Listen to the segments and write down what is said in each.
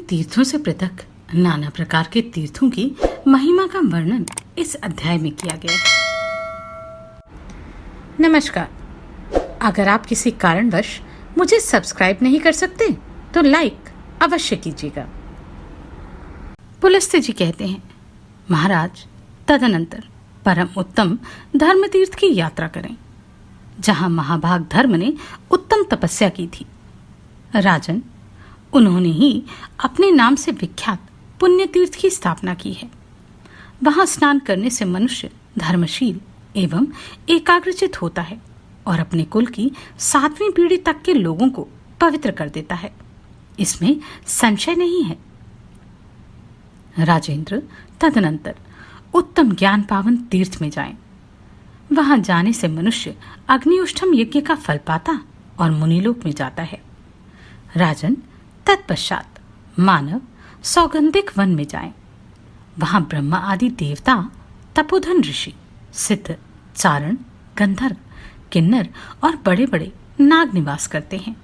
तीर्थों से पृथक नाना प्रकार के तीर्थों की महिमा का वर्णन इस अध्याय में किया गया है। नमस्कार। अगर आप किसी कारणवश मुझे सब्सक्राइब नहीं कर सकते तो लाइक अवश्य कीजिएगा। पुलस्त्य जी कहते हैं, महाराज, तदनंतर परम उत्तम धर्म तीर्थ की यात्रा करें, जहां महाभाग धर्म ने उत्तम तपस्या की थी। राजन, उन्होंने ही अपने नाम से विख्यात पुण्य तीर्थ की स्थापना की है। वहां स्नान करने से मनुष्य धर्मशील एवं एकाग्रचित होता है और अपने कुल की 7वीं पीढ़ी तक के लोगों को पवित्र कर देता है। इसमें संशय नहीं है। राजेंद्र, तदनंतर उत्तम ज्ञान पावन तीर्थ में जाएं। वहां जाने से मनुष्य अग्निउष्ठम यज्ञ का फल पाता और मुनिलोक में जाता है। राजन, तत्पश्चात मानव सौगंधिक वन में जाएं। वहां ब्रह्मा आदि देवता, तपोधन ऋषि, सिद्ध, चारण, गंधर्व, किन्नर और बड़े बड़े नाग निवास करते हैं।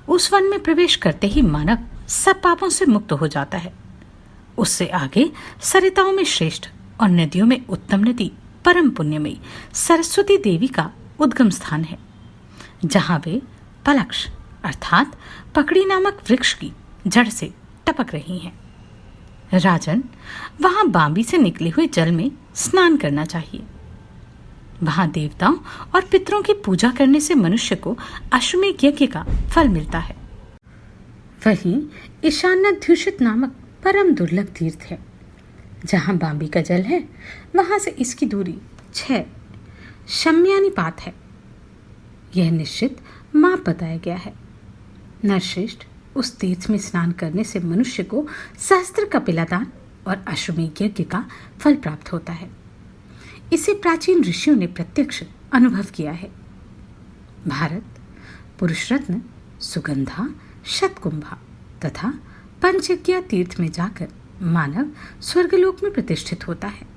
उस वन में प्रवेश करते ही मानव सब पापों से मुक्त हो जाता है। उससे आगे सरिताओं में श्रेष्ठ और नदियों में उत्तम नदी परम पुण्यमयी सरस्वती देवी का उद्गम स्थान है, जहां वे पलक्ष अर्थात पकड़ी नामक वृक्ष की जड़ से टपक रही हैं। राजन, वहां बांबी से निकले हुए जल में स्नान करना चाहिए। वहां देवताओं और पितरों की पूजा करने से मनुष्य को अश्वमेध यज्ञ का फल मिलता है। वहीं ईशान्याध्युषित नामक परम दुर्लभ तीर्थ है। जहां बांबी का जल है, वहां से इसकी दूरी 6 शम्यानिपात है। यह निश्चित माप बताया गया है। नरश्रेष्ठ, उस तीर्थ में स्नान करने से मनुष्य को सहस्त्र कपिलादान और अश्वमेध यज्ञ का फल प्राप्त होता है। इसे प्राचीन ऋषियों ने प्रत्यक्ष अनुभव किया है। भारत, पुरुष रत्न, सुगंधा, शतकुंभा तथा पंचज्ञा तीर्थ में जाकर मानव स्वर्गलोक में प्रतिष्ठित होता है।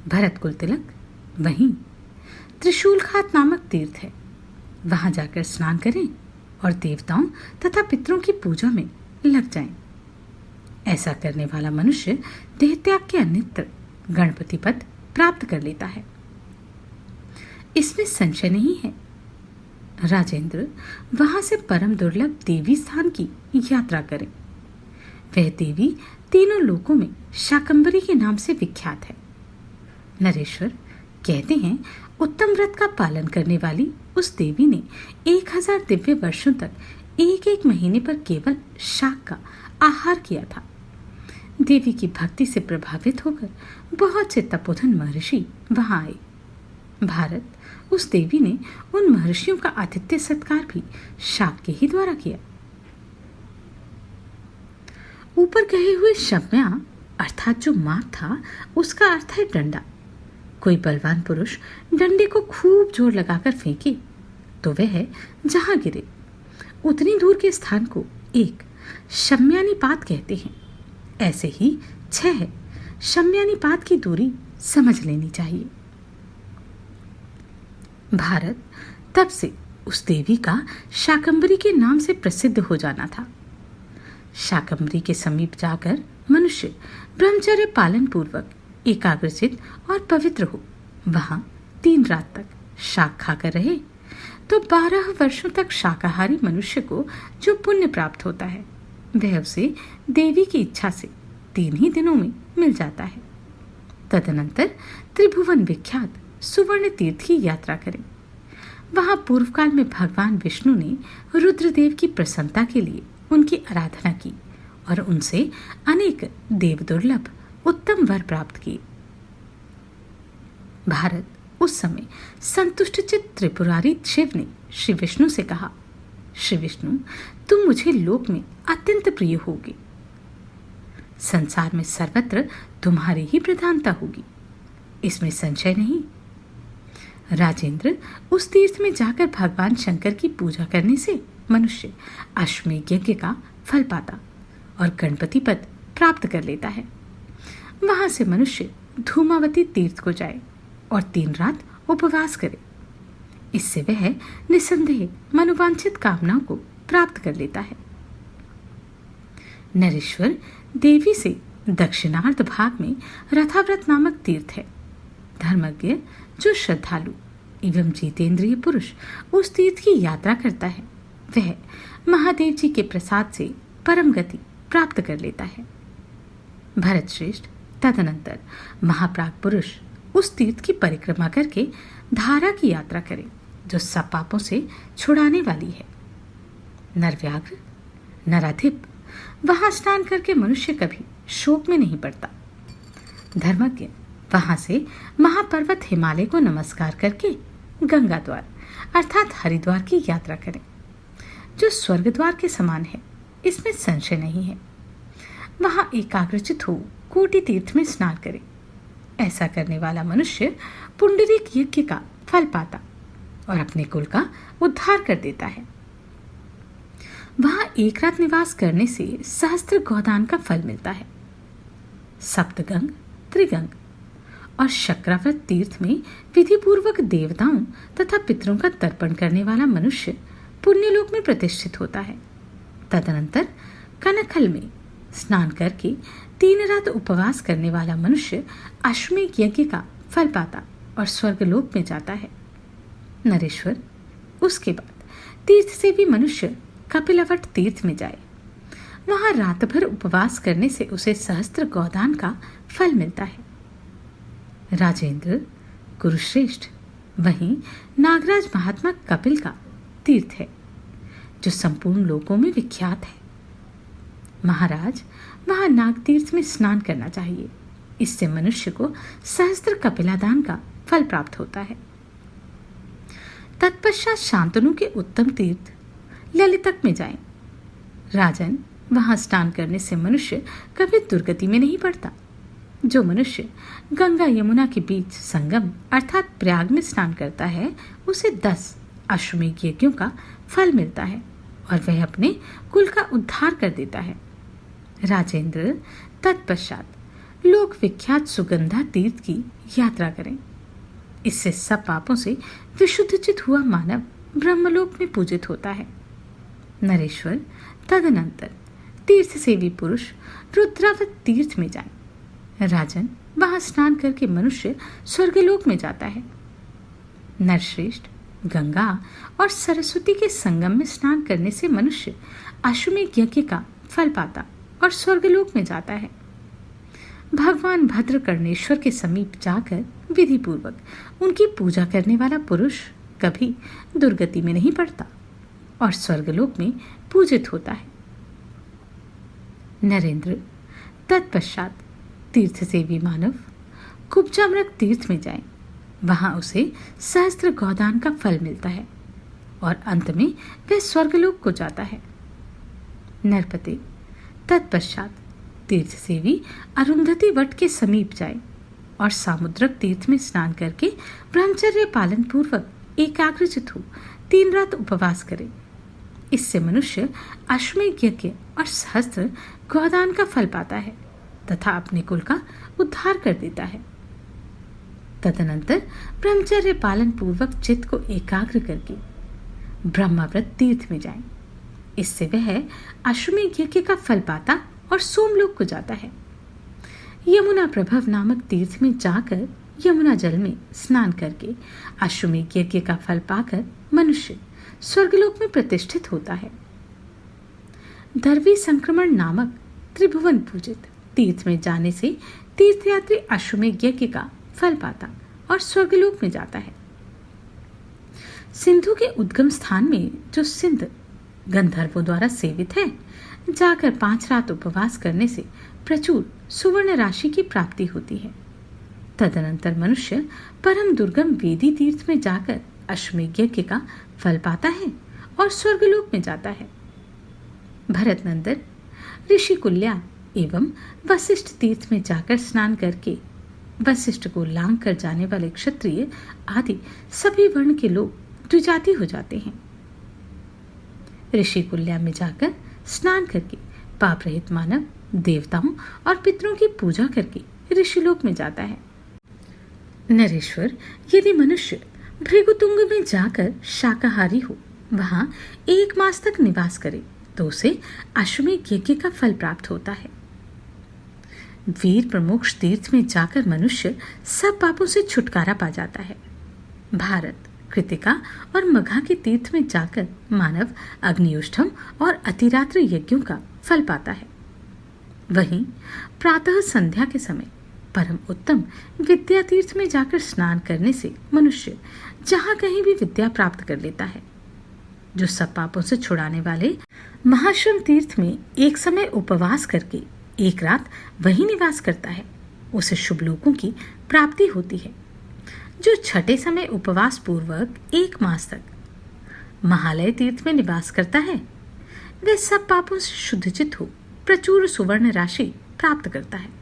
भरत कुल तिलक, वहीं त्रिशूलघात नामक तीर्थ है। वहां जाकर स्नान करें और देवताओं तथा पितरों की पूजा में लग जाएं। ऐसा करने वाला मनुष्य देह त्याग के अन्यत्र गणपति पद प्राप्त कर लेता है। इसमें संशय नहीं है। राजेंद्र, वहां से परम दुर्लभ देवी स्थान की यात्रा करें। वह देवी तीनों लोकों में शाकंभरी के नाम से विख्यात है। नरेश्वर कहते हैं, उत्तम व्रत का पालन करने वाली उस देवी ने 1000 दिव्य वर्षों तक एक महीने पर केवल शाक का आहार किया था। देवी की भक्ति से प्रभावित होकर बहुत से तपोधन महर्षि वहां आए। भारत, उस देवी ने उन महर्षियों का आतिथ्य सत्कार भी शाक के ही द्वारा किया। ऊपर कहे हुए शम्या अर्थात जो माप था, उसका अर्थ है डंडा। कोई बलवान पुरुष डंडे को खूब जोर लगाकर फेंके तो वह जहां गिरे उतनी दूर के स्थान को एक शम्यानिपात कहते हैं। ऐसे ही 6 शम्यानिपात की दूरी समझ लेनी चाहिए। भारत, तब से उस देवी का शाकंभरी के नाम से प्रसिद्ध हो जाना था। शाकंभरी के समीप जाकर मनुष्य ब्रह्मचर्य पालन पूर्वक एकाग्रचित और पवित्र हो वहां 3 रात तक शाक खाकर रहे तो 12 वर्षों तक शाकाहारी मनुष्य को जो पुण्य प्राप्त होता है, वह उसे देवी की इच्छा से 3 ही दिनों में मिल जाता है। तदनंतर त्रिभुवन विख्यात सुवर्ण तीर्थ की यात्रा करें। वहां पूर्व काल में भगवान विष्णु ने रुद्रदेव की प्रसन्नता के लिए उनकी आराधना की और उनसे अनेक देव दुर्लभ उत्तम वर प्राप्त किए। भारत, उस समय संतुष्टचित्त त्रिपुरारी शिव ने श्री विष्णु से कहा, श्री विष्णु, तुम मुझे लोक में अत्यंत प्रिय होगे। संसार में सर्वत्र तुम्हारी ही प्रधानता होगी, इसमें संशय नहीं। राजेंद्र, उस तीर्थ में जाकर भगवान शंकर की पूजा करने से मनुष्य अश्वमेध यज्ञ का फल पाता और गणपति पद प्राप्त कर लेता है। वहां से मनुष्य धूमावती तीर्थ को जाए और 3 रात उपवास करे। इससे वह निसंदेह मनोवांछित कामनाओं को प्राप्त कर लेता है। नरेश्वर देवी से दक्षिणार्ध भाग में रथाव्रत नामक तीर्थ है। धर्मज्ञ जो श्रद्धालु एवं जितेंद्रिय पुरुष उस तीर्थ की यात्रा करता है वह महादेव जी के प्रसाद से परम गति प्राप्त कर लेता है। भरत श्रेष्ठ, तदनंतर महाप्राग पुरुष उस तीर्थ की परिक्रमा करके धारा की यात्रा करे जो सब पापों से छुड़ाने वाली है। नरव्याघ्र, नराधिप, वहां स्नान करके मनुष्य कभी शोक में नहीं पड़ता। धर्मज्ञ वहां से महापर्वत हिमालय को नमस्कार करके गंगा द्वार अर्थात हरिद्वार की यात्रा करें जो स्वर्ग द्वार के समान है, इसमें संशय नहीं है। वहां एकाग्रचित हो कोटि तीर्थ में स्नान करे। ऐसा करने वाला मनुष्य पुंडरीक यज्ञ का फल पाता और अपने कुल का उद्धार कर देता है। वहां एक रात निवास करने से सहस्त्र गोदान का फल मिलता है। सप्तगंग, त्रिगंग और शक्राव्रत तीर्थ में विधि पूर्वक देवताओं तथा पितरों का तर्पण करने वाला मनुष्य पुण्यलोक में प्रतिष्ठित होता है। तदनंतर कनखल में स्नान करके 3 रात उपवास करने वाला मनुष्य अश्वमेध यज्ञ का फल पाता और स्वर्गलोक में जाता है। नरेश्वर, उसके बाद तीर्थ से भी मनुष्य कपिलवट तीर्थ में जाए। वहां रात भर उपवास करने से उसे सहस्त्र गोदान का फल मिलता है। राजेंद्र, कुरुश्रेष्ठ, वहीं नागराज महात्मा कपिल का तीर्थ है जो संपूर्ण लोकों में विख्यात है। महाराज, वहां नाग तीर्थ में स्नान करना चाहिए। इससे मनुष्य को सहस्त्र कपिलादान का फल प्राप्त होता है। तत्पश्चात शांतनु के उत्तम तीर्थ ललितक में जाएं। राजन, वहां स्नान करने से मनुष्य कभी दुर्गति में नहीं पड़ता। जो मनुष्य गंगा यमुना के बीच संगम अर्थात प्रयाग में स्नान करता है उसे 10 अश्वमेध यज्ञों का फल मिलता है और वह अपने कुल का उद्धार कर देता है। राजेंद्र, तत्पश्चात लोक विख्यात सुगंधा तीर्थ की यात्रा करें। इससे सब पापों से विशुद्धचित हुआ मानव ब्रह्मलोक में पूजित होता है। नरेश्वर, तदनंतर तीर्थ सेवी पुरुष रुद्रावत तीर्थ में जाए। राजन, वहां स्नान करके मनुष्य स्वर्गलोक में जाता है। नरश्रेष्ठ, गंगा और सरस्वती के संगम में स्नान करने से मनुष्य अश्वमेध यज्ञ का फल पाता और स्वर्गलोक में जाता है। भगवान भद्रकर्णेश्वर के समीप जाकर विधि पूर्वक उनकी पूजा करने वाला पुरुष कभी दुर्गति में नहीं पड़ता और स्वर्गलोक में पूजित होता है। नरेंद्र, तत्पश्चात तीर्थ सेवी मानव कुब्जामृग तीर्थ में जाए। वहां उसे सहस्त्र गोदान का फल मिलता है और अंत में वह स्वर्गलोक को जाता है। नरपते, तत्पश्चात तीर्थ सेवी अरुंधति वट के समीप जाए और सामुद्रक तीर्थ में स्नान करके ब्रह्मचर्य पालन पूर्वक एकाग्रचित हो 3 रात उपवास करे। इससे मनुष्य अश्वमेध यज्ञ और सहस्त्र गोदान का फल पाता है तथा अपने कुल का उद्धार कर देता है। तदनंतर ब्रह्मचर्य पालन पूर्वक चित्त को एकाग्र करके ब्रह्माव्रत तीर्थ में जाएं। इससे वह अश्वमेध यज्ञ का फल पाता और सोमलोक को जाता है। यमुना प्रभव नामक तीर्थ में जाकर यमुना जल में स्नान करके अश्वमेध यज्ञ का फल पाकर मनुष्य स्वर्गलोक में प्रतिष्ठित होता है। दर्वी संक्रमण नामक त्रिभुवन पूजित तीर्थ में जाने से तीर्थयात्री अश्वमेध यज्ञ का फल पाता और स्वर्गलोक में जाता है। सिंधु के उद्गम स्थान में जो सिंध गंधर्वों द्वारा सेवित है, जाकर 5 रात उपवास करने से प्रचुर सुवर्ण राशि की प्राप्ति होती है। तदनंतर मनुष्य परम दुर्गम वेदी तीर्थ में जाकर अश्वमेध यज्ञ का फल पाता है और स्वर्गलोक में जाता है। भरत नंदन, ऋषि कुल्या एवं वशिष्ठ तीर्थ में जाकर स्नान करके वशिष्ठ को लांग कर जाने वाले क्षत्रिय आदि सभी वर्ण के लोग द्विजाति हो जाते हैं। ऋषि कुल्या में जाकर स्नान करके पाप रहित मानव देवताओं और पितरों की पूजा करके ऋषिलोक में जाता है। नरेश्वर, यदि मनुष्य भृगुतुंग में जाकर शाकाहारी हो, वहां 1 मास तक निवास करे तो उसे अश्वमेध यज्ञ का फल प्राप्त होता है। वीर प्रमोक्ष तीर्थ में जाकर मनुष्य सब पापों से छुटकारा पा जाता है। भारत, कृतिका और मघा के तीर्थ में जाकर मानव अग्निउष्ठम और अतिरात्र यज्ञों का फल पाता है। वहीं प्रातः संध्या के समय परम उत्तम विद्या तीर्थ में जाकर स्नान करने से मनुष्य जहां कहीं भी विद्या प्राप्त कर लेता है। जो सब पापों से छुड़ाने वाले महाश्रम तीर्थ में एक समय उपवास करके एक रात वहीं निवास करता है, उसे शुभ लोकों की प्राप्ति होती है। जो छठे समय उपवास पूर्वक 1 मास तक महालय तीर्थ में निवास करता है, वह सब पापों से शुद्धचित हो प्रचुर सुवर्ण राशि प्राप्त करता है।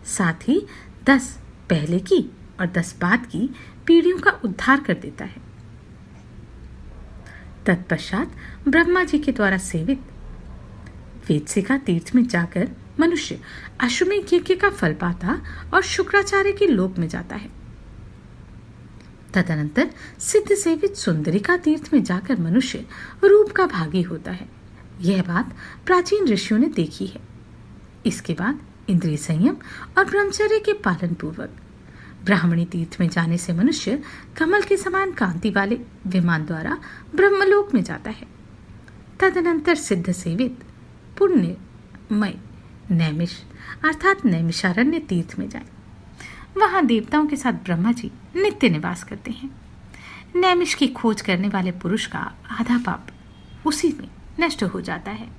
साथ ही 10 पहले की और 10 बाद की पीढ़ियों का उद्धार कर देता है। तत्पश्चात ब्रह्मा जी के द्वारा सेवित वेदसिका तीर्थ में जाकर मनुष्य अश्वमेध यज्ञ का फल पाता और शुक्राचार्य के लोक में जाता है। तदनंतर सिद्ध सेवित सुंदरिका तीर्थ में जाकर मनुष्य रूप का भागी होता है। यह बात प्राचीन ऋषियों ने देखी है। इसके बाद इंद्रिय संयम और ब्रह्मचर्य के पालन पूर्वक ब्राह्मणी तीर्थ में जाने से मनुष्य कमल के समान कांति वाले विमान द्वारा ब्रह्मलोक में जाता है। तदनंतर सिद्ध सेवित पुण्यमय नैमिष अर्थात नैमिषारण्य तीर्थ में जाए। वहां देवताओं के साथ ब्रह्मा जी नित्य निवास करते हैं। नैमिष की खोज करने वाले पुरुष का आधा पाप उसी में नष्ट हो जाता है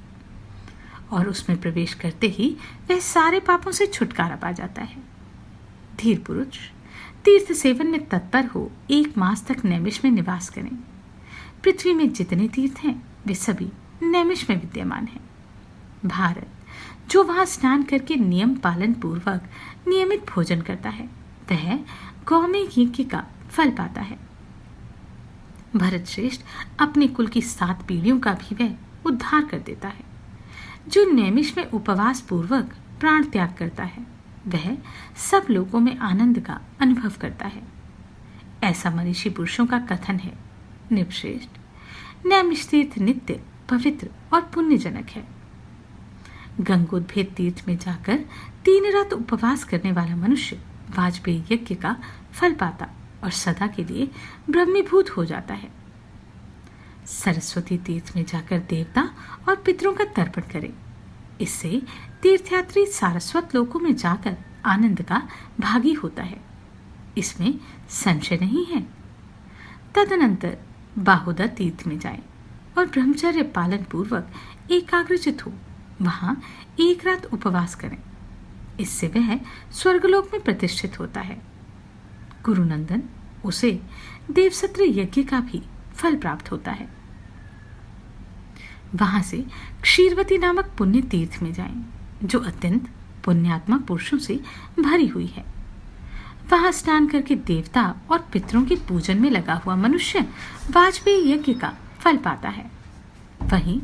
और उसमें प्रवेश करते ही वह सारे पापों से छुटकारा पा जाता है। धीर पुरुष तीर्थ सेवन में तत्पर हो 1 मास तक नैमिष में निवास करें। पृथ्वी में जितने तीर्थ हैं वे सभी नैमिष में विद्यमान हैं। भारत, जो वहां स्नान करके नियम पालन पूर्वक नियमित भोजन करता है, वह गौमेघ यज्ञ का फल पाता है। भरत श्रेष्ठ अपने कुल की 7 पीढ़ियों का भी वह उद्धार कर देता है। जो नैमिष में उपवास पूर्वक प्राण त्याग करता है, वह सब लोगों में आनंद का अनुभव करता है। ऐसा मनीषी पुरुषों का कथन है। निपश्रेष्ठ नैमिष तीर्थ नित्य पवित्र और पुण्यजनक है। गंगोद्भेद तीर्थ में जाकर 3 रात उपवास करने वाला मनुष्य वाजपेयी यज्ञ का फल पाता और सदा के लिए ब्रह्मीभूत हो जाता है। सरस्वती तीर्थ में जाकर देवता और पितरों का तर्पण करे। इससे तीर्थयात्री सारस्वत लोकों में जाकर आनंद का भागी होता है, इसमें संशय नहीं है। तदनंतर बाहुदा तीर्थ में जाए और ब्रह्मचर्य पालन पूर्वक एकाग्रचित हो वहां 1 रात उपवास करें। इससे वह स्वर्गलोक में प्रतिष्ठित होता है। गुरुनंदन, उसे देवसत्र यज्ञ का भी फल प्राप्त होता है। वहां से क्षीरवती नामक पुण्य तीर्थ में जाएं, जो अत्यंत पुण्यात्मा पुरुषों से भरी हुई है। वहां स्नान करके देवता और पितरों के पूजन में लगा हुआ मनुष्य वाजपेयी यज्ञ का फल पाता है। वहीं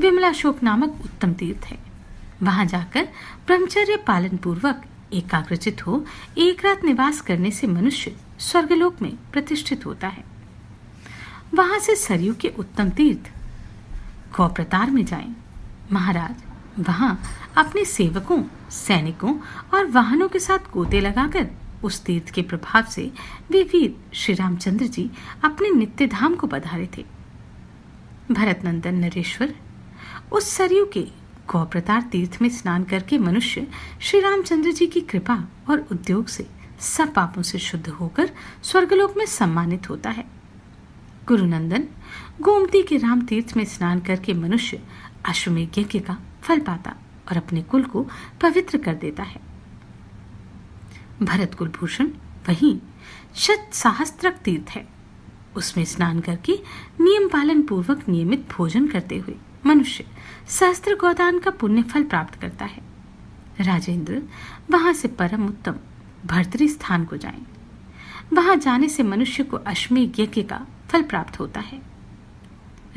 विमलाशोक नामक उत्तम तीर्थ है। वहां जाकर ब्रह्मचर्य पालन पूर्वक एकाग्रचित हो 1 रात निवास करने से मनुष्य स्वर्गलोक में प्रतिष्ठित होता है। वहां से सरयू के उत्तम तीर्थ गौप्रतार में जाएं। महाराज, वहां अपने सेवकों, सैनिकों और वाहनों के साथ गोते लगाकर उस तीर्थ के प्रभाव से वे वीर श्री रामचंद्र जी अपने नित्य धाम को पधारे थे। भरतनंदन नरेश्वर, उस सरयू के गौप्रतार तीर्थ में स्नान करके मनुष्य श्री रामचंद्र जी की कृपा और उद्योग से सब पापों से शुद्ध होकर स्वर्गलोक में सम्मानित होता है। गुरुनंदन, गोमती के राम तीर्थ में स्नान करके मनुष्य अश्वमेध यज्ञ का फल पाता और अपने कुल को पवित्र कर देता है। भरत कुलभूषण, वहीं शत सहस्त्रक तीर्थ है। उसमें स्नान करके नियम पालन पूर्वक नियमित भोजन करते हुए मनुष्य सहस्त्र गोदान का पुण्य फल प्राप्त करता है। राजेंद्र, वहां से परम उत्तम भर्तरी स्थान को जाएं। वहां जाने से मनुष्य को अश्वमेध यज्ञ का फल प्राप्त होता है।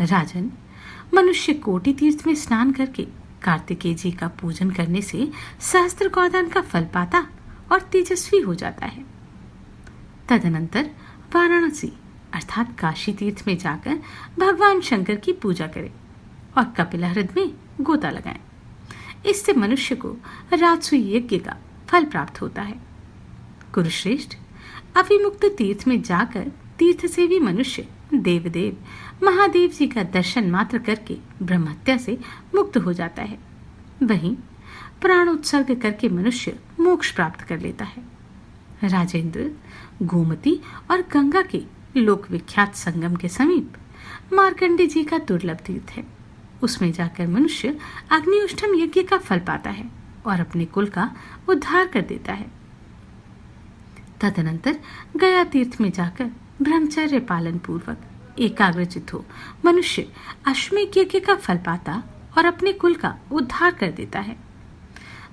राजन, मनुष्य कोटि तीर्थ में स्नान करके कार्तिकेय जी का पूजन करने से सहस्त्र गोदान का फल पाता और तेजस्वी हो जाता है। तदनंतर वाराणसी अर्थात काशी तीर्थ में जाकर भगवान शंकर की पूजा करे और कपिलहृद में गोता लगाएं। इससे मनुष्य को राजसूय यज्ञ का फल प्राप्त होता है। कुरुश्रेष्ठ, अविमुक्त तीर्थ में जाकर तीर्थ सेवी मनुष्य देवदेव महादेव जी का दर्शन मात्र करके ब्रह्महत्या से मुक्त हो जाता है। वहीं प्राणोत्सर्ग करके मनुष्य मोक्ष प्राप्त कर लेता है। राजेंद्र, गोमती और गंगा के लोक विख्यात संगम के समीप मार्कंडे जी का दुर्लभ तीर्थ है। उसमें जाकर मनुष्य अग्निउष्ठम यज्ञ का फल पाता है और अपने कुल का उद्धार कर देता है। तदनंतर गया तीर्थ में जाकर ब्रह्मचर्य पालन पूर्वक एकाग्रचित हो मनुष्य अश्वमेध यज्ञ का फल पाता और अपने कुल का उद्धार कर देता है।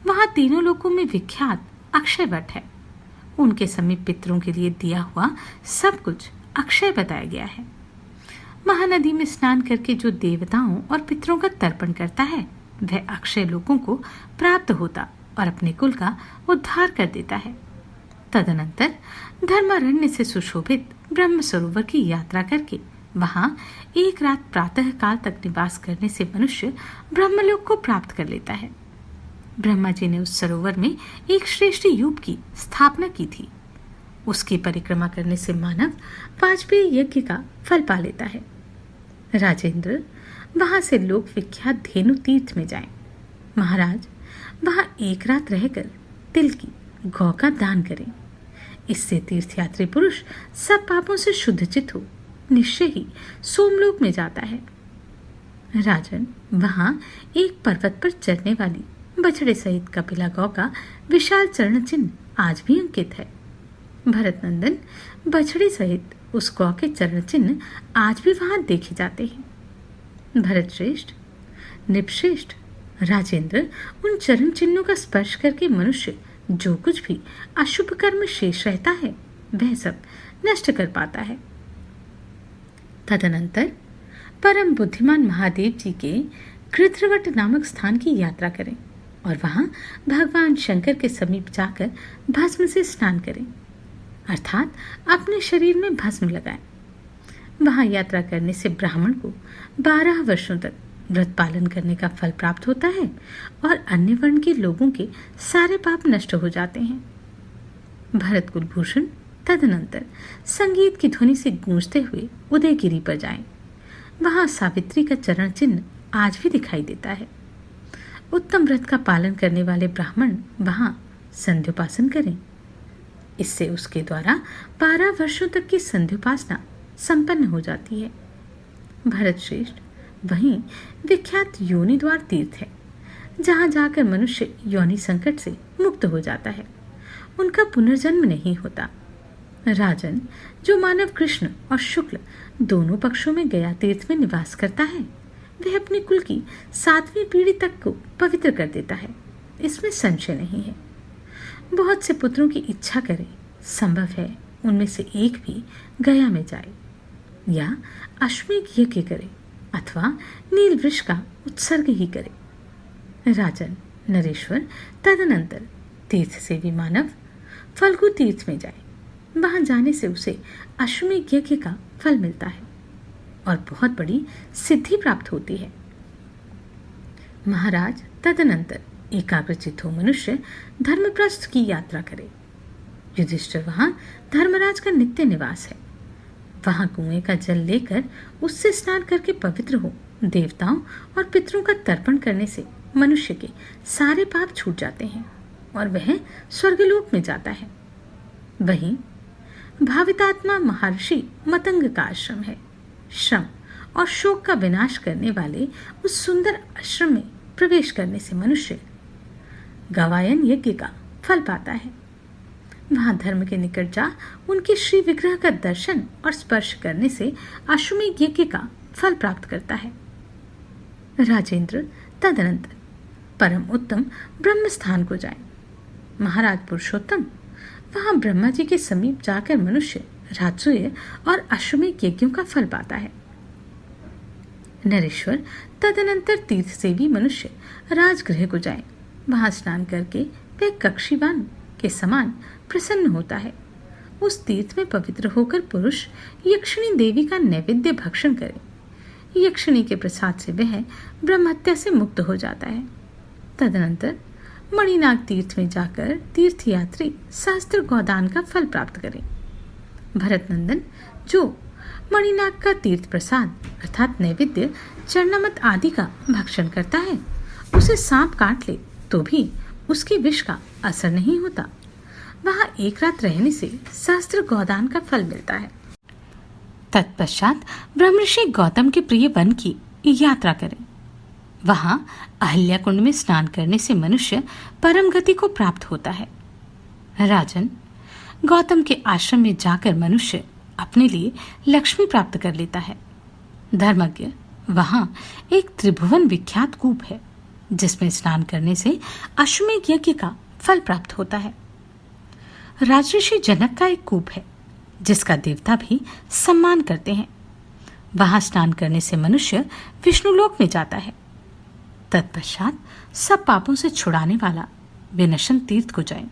वहां तीनों लोकों में विख्यात अक्षय वट है। उनके समीप पितरों के लिए दिया हुआ सब कुछ अक्षय बताया गया है। महानदी में स्नान करके जो देवताओं और पितरों का तर्पण करता है वह अक्षय लोकों को प्राप्त होता और अपने कुल का उद्धार कर देता है। तदनंतर धर्मारण्य से सुशोभित ब्रह्म सरोवर की यात्रा करके वहां एक रात प्रातः काल तक निवास करने से मनुष्य ब्रह्मलोक को प्राप्त कर लेता है। ब्रह्मा जी ने उस सरोवर में एक श्रेष्ठ यूप की स्थापना की थी। उसकी परिक्रमा करने से मानव वाजपेयी यज्ञ का फल पा लेता है। राजेंद्र, वहां से लोक विख्यात धेनु तीर्थ में जाएं। महाराज, वहां एक रात रहकर तिल की गौ का दान करें। इससे तीर्थयात्री पुरुष सब पापों से शुद्धचित हो निश्चय ही सोमलोक में जाता है। राजन, वहां एक पर्वत पर चढ़ने वाली बछड़े सहित कपिला गौ का विशाल चरण चिन्ह आज भी अंकित है। भरत नंदन, बछड़े सहित उस गौ के चरण चिन्ह आज भी वहां देखे जाते हैं। भरत श्रेष्ठ, नृपश्रेष्ठ, राजेंद्र, उन चरण चिन्हों का स्पर्श करके मनुष्य जो कुछ भी अशुभ कर्म शेष रहता है वह सब नष्ट कर पाता है। तदनंतर परम बुद्धिमान महादेव जी के कृत्रवट नामक स्थान की यात्रा करें और वहां भगवान शंकर के समीप जाकर भस्म से स्नान करें, अर्थात अपने शरीर में भस्म लगाएं। वहां यात्रा करने से ब्राह्मण को 12 वर्षों तक व्रत पालन करने का फल प्राप्त होता है और अन्य वर्ण के लोगों के सारे पाप नष्ट हो जाते हैं। भरत कुलभूषण, तदनंतर संगीत की ध्वनि से गूंजते हुए उदयगिरी पर जाएं। वहां सावित्री का चरण चिन्ह आज भी दिखाई देता है। उत्तम व्रत का पालन करने वाले ब्राह्मण वहां संध्योपासन करें। इससे उसके द्वारा 12 वर्षों तक की संध्योपासना संपन्न हो जाती है। भरत श्रेष्ठ, वहीं विख्यात योनि द्वार तीर्थ है जहां जाकर मनुष्य योनि संकट से मुक्त हो जाता है। उनका पुनर्जन्म नहीं होता। राजन, जो मानव कृष्ण और शुक्ल दोनों पक्षों में गया तीर्थ में निवास करता है वह अपने कुल की 7वीं पीढ़ी तक को पवित्र कर देता है, इसमें संशय नहीं है। बहुत से पुत्रों की इच्छा करे, संभव है उनमें से एक भी गया में जाए या अश्वमेध यज्ञ करे अथवा नील वृक्ष का उत्सर्ग ही करे। राजन, नरेश्वर, तदनंतर तीर्थ सेवी मानव फल्गु तीर्थ में जाए। वहां जाने से उसे अश्वमेध यज्ञ का फल मिलता है और बहुत बड़ी सिद्धि प्राप्त होती है। महाराज, तदनंतर एकाग्रचित हो मनुष्य धर्मप्रस्थ की यात्रा करे। युधिष्ठिर, वहां धर्मराज का नित्य निवास है। वहां कुएं का जल लेकर उससे स्नान करके पवित्र हो देवताओं और पितरों का तर्पण करने से मनुष्य के सारे पाप छूट जाते हैं और वह स्वर्गलोक में जाता है। वहीं भावितात्मा महर्षि मतंग का आश्रम है। श्रम और शोक का विनाश करने वाले उस सुंदर आश्रम में प्रवेश करने से मनुष्य गवायन यज्ञ का फल पाता है। वहां धर्म के निकट जा उनके श्री विग्रह का दर्शन और स्पर्श करने से अश्वमेध यज्ञ का फल प्राप्त करता है। राजेंद्र, तदनंतर परम उत्तम ब्रह्म स्थान को जाए। महाराज पुरुषोत्तम, वहां ब्रह्मा जी के समीप जाकर मनुष्य राजसूय और अश्वमेध यज्ञों का फल पाता है। नरेश्वर, तदनंतर तीर्थ से भी मनुष्य राजगृह को जाए। वहां स्नान करके वह कक्षीवान के समान प्रसन्न होता है। उस तीर्थ में पवित्र होकर पुरुष यक्षिणी देवी का नैवेद्य भक्षण करे। यक्षिणी के प्रसाद से वह ब्रह्महत्या से मुक्त हो जाता है। तदनंतर मणिनाग तीर्थ में जाकर तीर्थयात्री सहस्त्र गोदान का फल प्राप्त करें। भरत नंदन, जो मणिनाग का तीर्थ प्रसाद अर्थात नैवेद्य चरणामृत आदि का भक्षण करता है, उसे सांप काट ले तो भी उसके विष का असर नहीं होता। वहां एक रात रहने से सहस्त्र गोदान का फल मिलता है। तत्पश्चात ब्रह्मर्षि गौतम के प्रिय वन की यात्रा करें। वहां अहिल्या कुंड में स्नान करने से मनुष्य परम गति को प्राप्त होता है। राजन, गौतम के आश्रम में जाकर मनुष्य अपने लिए लक्ष्मी प्राप्त कर लेता है। धर्मज्ञ, वहां एक त्रिभुवन विख्यात कूप है जिसमें स्नान करने से अश्वमेध यज्ञ का फल प्राप्त होता है। राजर्षि जनक का एक कूप है जिसका देवता भी सम्मान करते हैं। वहां स्नान करने से मनुष्य विष्णुलोक में जाता है। तत्पश्चात सब पापों से छुड़ाने वाला विनशन तीर्थ को जाए,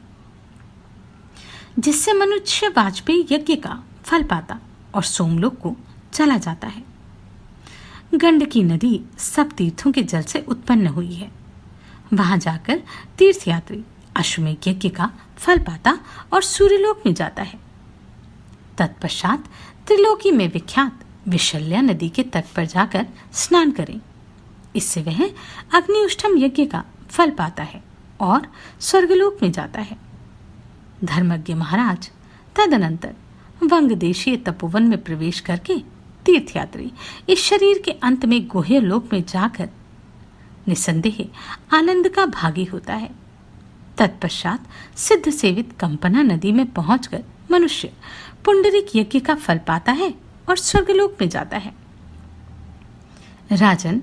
जिससे मनुष्य वाजपेयी यज्ञ का फल पाता और सोमलोक को चला जाता है। गंडकी नदी सब तीर्थों के जल से उत्पन्न हुई है। वहां जाकर तीर्थयात्री अश्वमेध यज्ञ का फल पाता और सूर्यलोक में जाता है। तत्पश्चात त्रिलोकी में विख्यात विशल्या नदी के तट पर जाकर स्नान करें। इससे वह अग्निउष्ठम यज्ञ का फल पाता है और स्वर्गलोक में जाता है। धर्मज्ञ महाराज, तदनंतर वंग देशीय तपोवन में प्रवेश करके तीर्थयात्री इस शरीर के अंत में गुह्य लोक में जाकर निसंदेह आनंद का भागी होता है। तत्पश्चात सिद्ध सेवित कंपना नदी में पहुंचकर मनुष्य पुंडरीक यज्ञ का फल पाता है और स्वर्गलोक में जाता है। राजन,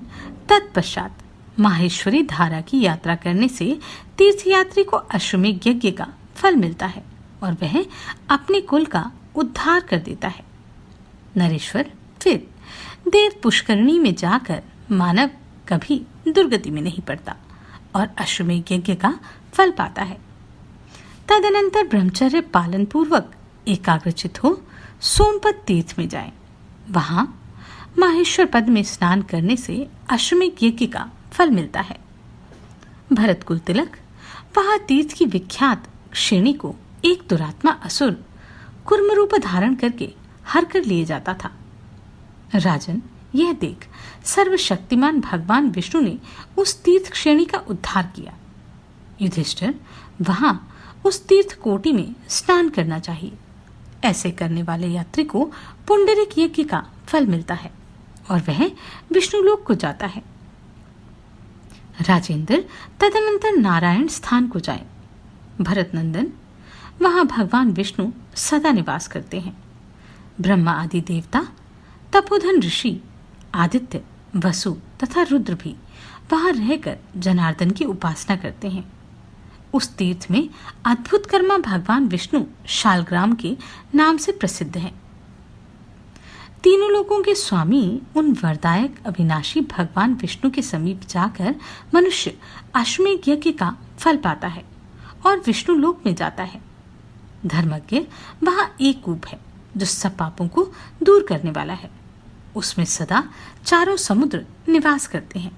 तत्पश्चात माहेश्वरी धारा की यात्रा करने से तीर्थयात्री को अश्वमेध यज्ञ का फल मिलता है और वह अपने कुल का उद्धार कर देता है। नरेश्वर, फिर देव पुष्करणी में जाकर मानव कभी दुर्गति में नहीं पड़ता और अश्वमेध यज्ञ का फल पाता है। तदनंतर ब्रह्मचर्य पालन पूर्वक एकाग्रचित हो सोमपत तीर्थ में जाएं। वहां माहेश्वर पद में स्नान करने से अश्वमेध यज्ञ का फल मिलता है। भरत कुल तिलक, वहां तीर्थ की विख्यात श्रेणी को एक दुरात्मा असुर कुर्म रूप धारण करके हर कर लिए जाता था। राजन, यह देख सर्वशक्तिमान भगवान विष्णु ने उस तीर्थ श्रेणी का उद्धार किया। युधिष्ठिर, वहां उस तीर्थ कोटि में स्नान करना चाहिए। ऐसे करने वाले यात्री को पुंडरीक यज्ञ का फल मिलता है और वह विष्णुलोक को जाता है। राजेंद्र, तदनंतर नारायण स्थान को जाएं। भरत नंदन, वहां भगवान विष्णु सदा निवास करते हैं। ब्रह्मा आदि देवता, तपोधन ऋषि, आदित्य, वसु तथा रुद्र भी वहां रहकर जनार्दन की उपासना करते हैं। उस तीर्थ में अद्भुत कर्मा भगवान विष्णु शालग्राम के नाम से प्रसिद्ध हैं। तीनों लोगों के स्वामी उन वरदायक अविनाशी भगवान विष्णु के समीप जाकर मनुष्य अश्वमेध यज्ञ का फल पाता है और विष्णु लोक में जाता है। धर्मज्ञ, वहां एक कूप है जो सब पापों को दूर करने वाला है। उसमें सदा चारों समुद्र निवास करते हैं।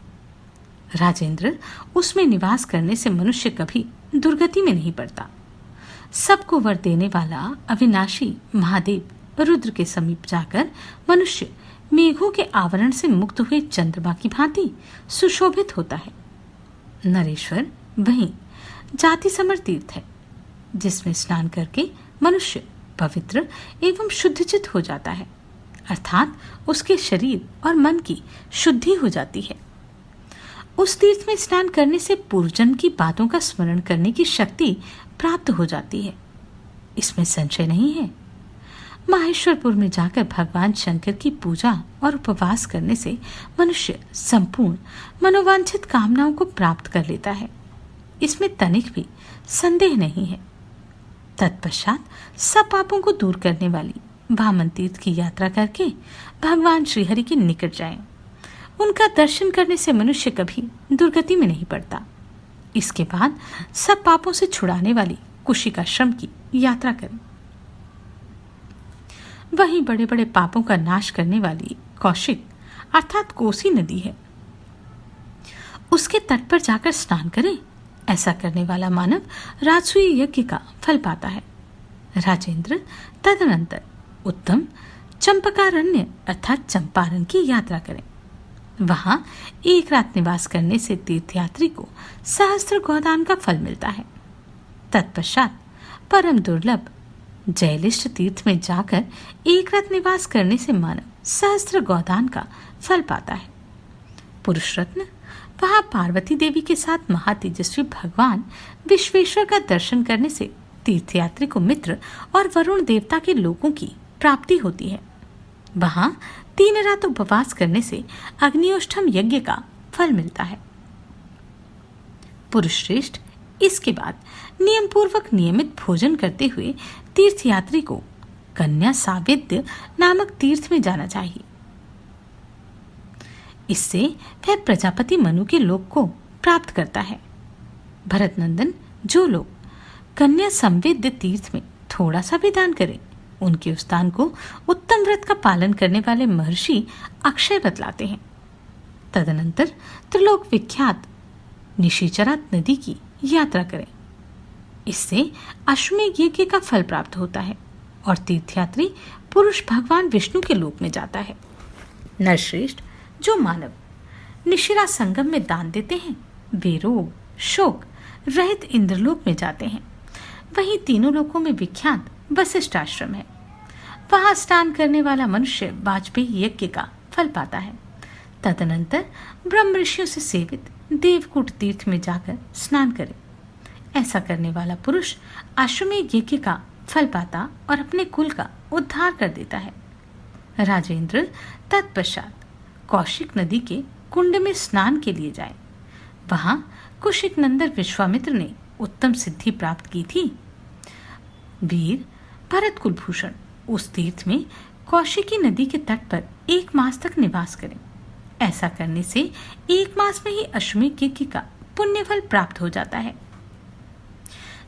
राजेंद्र, उसमें निवास करने से मनुष्य कभी दुर्गति में नहीं पड़ता। सबको वर देने वाला अविनाशी महादेव रुद्र के समीप जाकर मनुष्य मेघों के आवरण से मुक्त हुए चंद्रमा की भांति सुशोभित होता है। नरेश्वर, वहीं जाति समर तीर्थ है जिसमें स्नान करके मनुष्य पवित्र एवं शुद्धचित हो जाता है, अर्थात उसके शरीर और मन की शुद्धि हो जाती है। उस तीर्थ में स्नान करने से पूर्वजन्म की बातों का स्मरण करने की शक्ति प्राप्त हो जाती है, इसमें संशय नहीं है। माहेश्वरपुर में जाकर भगवान शंकर की पूजा और उपवास करने से मनुष्य संपूर्ण मनोवांछित कामनाओं को प्राप्त कर लेता है, इसमें तनिक भी संदेह नहीं है। तत्पश्चात सब पापों को दूर करने वाली वामन तीर्थ की यात्रा करके भगवान श्रीहरि के निकट जाएं। उनका दर्शन करने से मनुष्य कभी दुर्गति में नहीं पड़ता। इसके बाद सब पापों से छुड़ाने वाली कुशिकाश्रम की यात्रा करें। वहीं बड़े बड़े पापों का नाश करने वाली कौशिक अर्थात कोसी नदी है, उसके तट पर जाकर स्नान करें। ऐसा करने वाला मानव राजसूय यज्ञ का फल पाता है। राजेंद्र, तदनंतर उत्तम चंपकारण्य अर्थात चंपारण की यात्रा करें। वहां एक रात निवास करने से तीर्थयात्री को सहस्त्र गोदान का फल मिलता है। तत्पश्चात परम दुर्लभ जयलिष्ठ तीर्थ में जाकर एक रात निवास करने से मानव सहस्त्र गोदान का फल पाता है। पुरुष रत्न, वहां पार्वती देवी के साथ महातेजस्वी भगवान विश्वेश्वर का दर्शन करने से तीर्थयात्री को मित्र और वरुण देवता के लोगों की प्राप्ति होती है। वहां 3 रात उपवास करने से अग्नियोष्ठम यज्ञ का फल मिलता है। पुरुष श्रेष्ठ, इसके बाद नियम पूर्वक नियमित भोजन करते हुए तीर्थयात्री को कन्या सावेद्य नामक तीर्थ में जाना चाहिए। इससे वह प्रजापति मनु के लोक को प्राप्त करता है। भरत नंदन, जो लोग कन्या संवेद्य तीर्थ में थोड़ा सा भी दान करें, उनके उस दान को उत्तम व्रत का पालन करने वाले महर्षि अक्षय बतलाते हैं। तदनंतर त्रिलोक विख्यात निशिचरा नदी की यात्रा करें। इससे अश्वमेध यज्ञ का फल प्राप्त होता है और तीर्थयात्री पुरुष भगवान विष्णु के लोक में जाता है। नरश्रेष्ठ, जो मानव निशिरा संगम में दान देते हैं, वे रोग शोक रहित इंद्रलोक में जाते हैं। वहीं तीनों लोकों में विख्यात वशिष्ठ आश्रम है। वहां स्नान करने वाला मनुष्य वाजपेयी यज्ञ का फल पाता है। तदनंतर ब्रह्म ऋषियों से सेवित देवकूट तीर्थ में जाकर स्नान करे। ऐसा करने वाला पुरुष अश्वमेध यज्ञ का फल पाता और अपने कुल का उद्धार कर देता है। राजेंद्र, तत्पश्चात कौशिक नदी के कुंड में स्नान के लिए जाए। वहां कुशिक नंदन विश्वामित्र ने उत्तम सिद्धि प्राप्त की थी। वीर भरत कुलभूषण, उस तीर्थ में कौशिकी नदी के तट पर 1 मास तक निवास करें। ऐसा करने से 1 मास में ही अश्वमेध यज्ञ का पुण्य फल प्राप्त हो जाता है।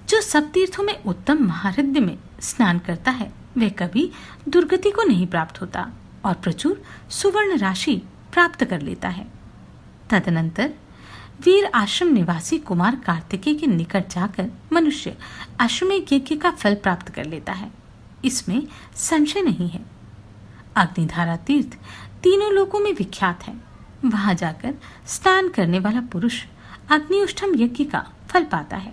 जो सब तीर्थों में उत्तम महारथ्य में स्नान करता है, वह कभी दुर्गति को नहीं प्राप्त होता और प्रचुर सुवर्ण राशि प्राप्त कर लेता है। तदनंतर वीर आश्रम निवासी कुमार कार्तिकेय के निकट जाकर मनुष्य अश्वमेध यज्ञ का फल प्राप्त कर लेता है। इसमें संशय नहीं है। अग्निधारा तीर्थ तीनों लोकों में विख्यात है। वहां जाकर स्नान करने वाला पुरुष अग्नियोष्ठम यज्ञ का फल पाता है।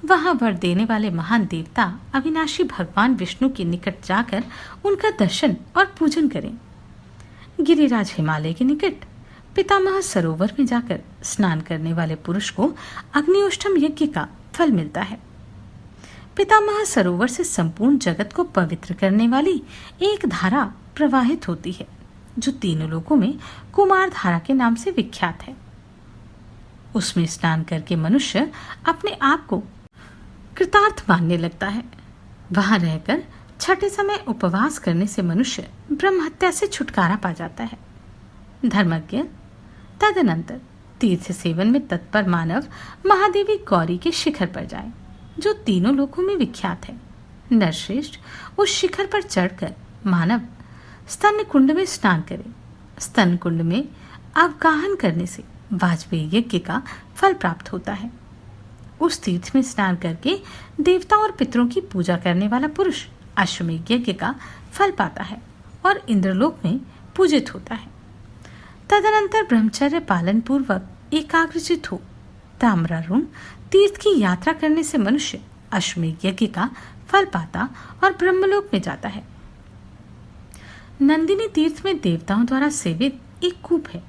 वहां वर देने वाले महान देवता अविनाशी भगवान विष्णु के निकट जाकर उनका दर्शन और पूजन करें। गिरिराज हिमालय के निकट पितामह सरोवर में जाकर स्नान करने वाले पुरुष को अग्नियोष्ठम यज्ञ का फल मिलता है। पितामह सरोवर से संपूर्ण जगत को पवित्र करने वाली एक धारा प्रवाहित होती है, जो तीनों लोकों में कुमार धारा के नाम से विख्यात है। उसमें स्नान करके मनुष्य अपने आप को कृतार्थ मानने लगता है। वहां रहकर छठे समय उपवास करने से मनुष्य ब्रह्म हत्या से छुटकारा पा जाता है। धर्मज्ञ, तदनंतर तीर्थ सेवन में तत्पर मानव महादेवी गौरी के शिखर पर जाए, जो तीनों लोकों में विख्यात है। नरश्रेष्ठ, उस शिखर पर चढ़कर मानव स्तन कुंड में स्नान करे। स्तन कुंड में अवगाहन करने से वाजपेयी यज्ञ का फल प्राप्त होता है। उस तीर्थ में स्नान करके देवताओं और पितरों की पूजा करने वाला पुरुष अश्वमेध यज्ञ का फल पाता है और इंद्रलोक में पूजित होता है। तदनंतर ब्रह्मचर्य पालन पूर्वक एकाग्रचित हो ताम्रारूढ़ तीर्थ की यात्रा करने से मनुष्य अश्वमेध यज्ञ का फल पाता और ब्रह्मलोक में जाता है। नंदिनी तीर्थ में देवताओं द्वारा सेवित एक कूप है।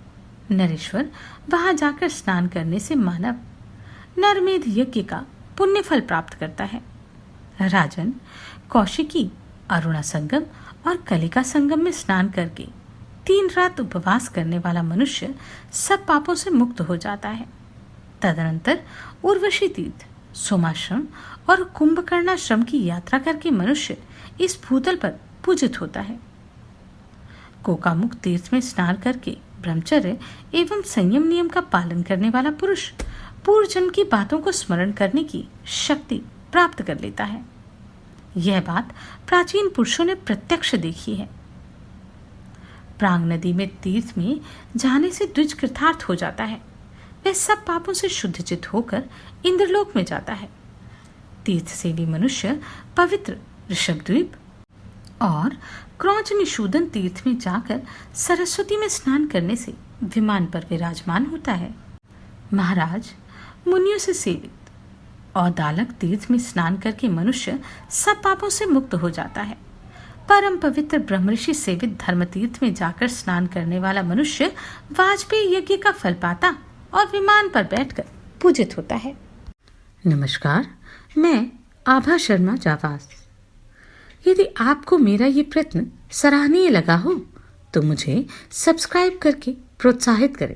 नरेश्वर, वहां जाकर स्नान करने से मानव नरमेध यज्ञ का पुण्य फल प्राप्त करता है। राजन, कौशिकी, अरुणा संगम और कलिका संगम में स्नान करके 3 रात उपवास करने वाला मनुष्य सब पापों से मुक्त हो जाता है। तदनंतर उर्वशी तीर्थ, सोमाश्रम और कुंभकर्णाश्रम की यात्रा करके मनुष्य इस भूतल पर पूजित होता है। कोकामुख तीर्थ में स्नान करके ब्रह्मचर्य एवं संयम नियम का पालन करने वाला पुरुष पूर्व जन्म की बातों को स्मरण करने की शक्ति प्राप्त कर लेता है। यह बात प्राचीन पुरुषों ने प्रत्यक्ष देखी है। प्रांग नदी में तीर्थ में जाने से द्विज कृतार्थ हो जाता है। वह सब पापों से शुद्धचित होकर इंद्रलोक में जाता है। तीर्थ सेवी मनुष्य पवित्र ऋषभद्वीप और क्रौंच निषूदन तीर्थ में जाकर सरस्वती में स्नान करने से विमान पर विराजमान होता है। महाराज, मुनियों से सेवित और दालक तीर्थ में स्नान करके मनुष्य सब पापों से मुक्त हो जाता है। परम पवित्र ब्रह्मऋषि सेवित धर्म तीर्थ में जाकर स्नान करने वाला मनुष्य वाजपेयी यज्ञ का फल पाता और विमान पर बैठकर पूजित होता है। नमस्कार, मैं आभा शर्मा जावास। यदि आपको मेरा ये प्रयत्न सराहनीय लगा हो तो मुझे सब्सक्राइब करके प्रोत्साहित करें।